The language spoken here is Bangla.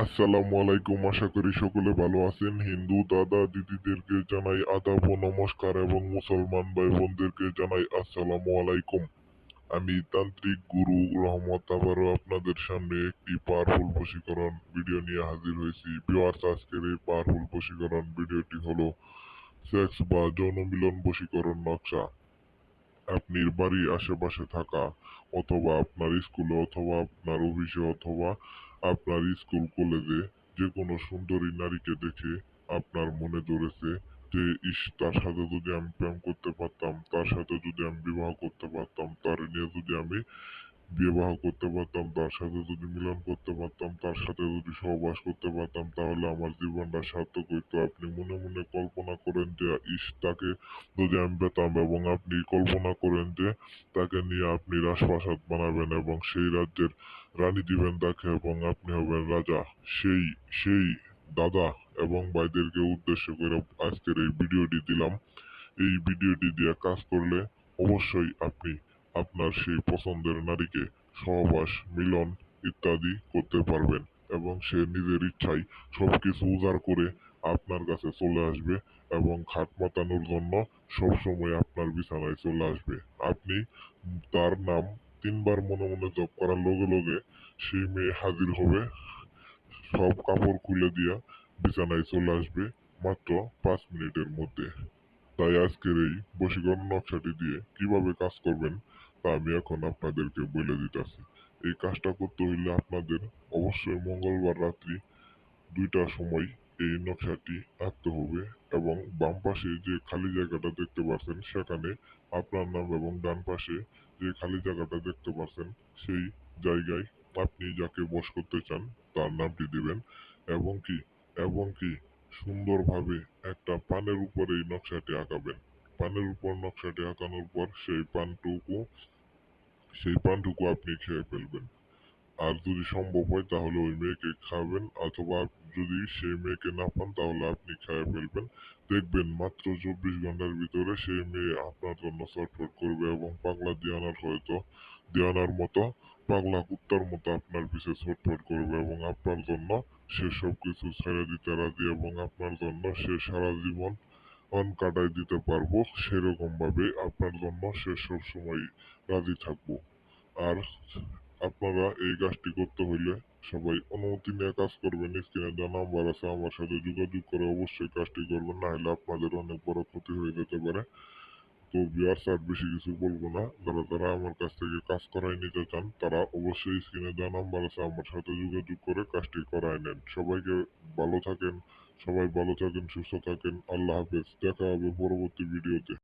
আসসালামু আলাইকুম, আশা করি সকলে ভালো আছেন। হিন্দু দাদা দিদিদেরকে জানাই আদাব ও নমস্কার এবং মুসলমান ভাই বোনদেরকে জানাই আসসালামু আলাইকুম। আমি তান্ত্রিক গুরু রহমত আবারও আপনাদের সামনে একটি পাওয়ারফুল বশীকরণ ভিডিও নিয়ে হাজির হয়েছি। ভিউয়ার্স, আজকের এই পাওয়ারফুল বশীকরণ ভিডিওটি হলো সেক্স বা যৌন মিলন বশীকরণ নকশা। আপনার বাড়ির আশেপাশে থাকা অথবা আপনার স্কুলে অথবা আপনার অফিসে অথবা আপনার স্কুল কলেজে যে কোনো সুন্দরী নারীকে দেখে আপনার মনে ধরেছে যে তার সাথে যদি আমি প্রেম করতে পারতাম, তার সাথে যদি আমি বিবাহ করতে পারতাম, তার নিয়ে যদি আমি বিবাহ করতে পারতাম, তার সাথে যদি মিলন করতে পারতাম, তার সাথে যদি সহবাস করতে পারতাম, তাহলে আমার জীবনটা সার্থক হইতো। আপনি মনে মনে কল্পনা করেন যে তাকে যদি আমি পেতাম, এবং আপনি কল্পনা করেন যে তাকে নিয়ে আপনি রাজপ্রাসাদ বানাবেন এবং সেই রাজ্যের রানী দিবেন তাকে এবং আপনি হবেন রাজা। সেই সেই দাদা এবং ভাইদেরকে উদ্দেশ্য করে আজকের এই ভিডিওটি দিলাম। এই ভিডিওটি দিয়ে কাজ করলে অবশ্যই আপনি আপনার সেই পছন্দের নারীকে সহবাস, মিলন ইত্যাদি করতে পারবেন এবং সে নিজের ইচ্ছায় সবকিছু উজাড় করে আপনার কাছে চলে আসবে এবং খাট মাতানোর জন্য সবসময় আপনার বিছানায় চলে আসবে। আপনি তার নাম তিনবার মনে মনে জপ করার লগে লগে সেই মেয়ে হাজির হবে, সব কাপড় খুলে দিয়া বিছানায় চলে আসবে মাত্র 5 মিনিটের মধ্যে। তাই আজকের এই বশীকরণ নকশাটি দিয়ে কিভাবে কাজ করবেন তা আমি এখন আপনাদেরকে বলে দিতেছি। এই কাজটা করতে হইলে আপনাদের অবশ্যই মঙ্গলবার রাত্রি 2টার সময় এই নকশাটি আঁকতে হবে এবং বাম পাশে যে খালি জায়গাটা দেখতে পাচ্ছেন সেখানে আপনার নাম এবং ডান পাশে যে খালি জায়গাটা দেখতে পাচ্ছেন সেই জায়গায় আপনি যাকে বশ করতে চান তার নামটি দিবেন এবং কি এবং কি সুন্দরভাবে একটা পানের উপরে এই নকশাটি আঁকাবেন। পানের উপর নকশাটি আঁকানোর পর সেই পানটুকু আপনি খেয়ে ফেলবেন। আর যদি সম্ভব হয় তাহলে ওই মেয়েকে খাবেন, অথবা যদি সেই মেয়েকে না পান তাহলে আপনি খেয়ে ফেলবেন। দেখবেন মাত্র 24 ঘন্টার ভিতরে সেই মেয়ে আপনার জন্য ছটফট করবে এবং পাগলা দিয়ানার মতো পাগলা কুত্তার মতো আপনার পিছে ছটফট করবে এবং আপনার জন্য সে সবকিছু ছেড়ে দিতে রাজি এবং আপনার জন্য সে সারা জীবন কাটাই দিতে পারবো, সেরকম ভাবে আপনার জন্য সে সবসময় রাজি থাকবো। আর আপনারা এই কাজটি করতে হইলে সবাই অনুমতি নিয়ে কাজ করবেন। স্ক্রিনে দেওয়া নাম্বার আছে, আমার সাথে যোগাযোগ করে অবশ্যই কাজটি করবেন, না হলে আপনাদের অনেক বড় ক্ষতি হয়ে যেতে পারে। তো ভিউয়ার্স, আর বেশি কিছু বলবো না। যারা যারা আমার কাছ থেকে কাজ করাই নিতে চান তারা অবশ্যই স্ক্রিনে দেওয়া নাম্বার আছে, আমার সাথে যোগাযোগ করে কাজটি করায় নেন। সবাইকে ভালো থাকেন, সবাই ভালো থাকেন, সুস্থ থাকেন। আল্লাহ হাফেজ, দেখা হবে পরবর্তী ভিডিওতে।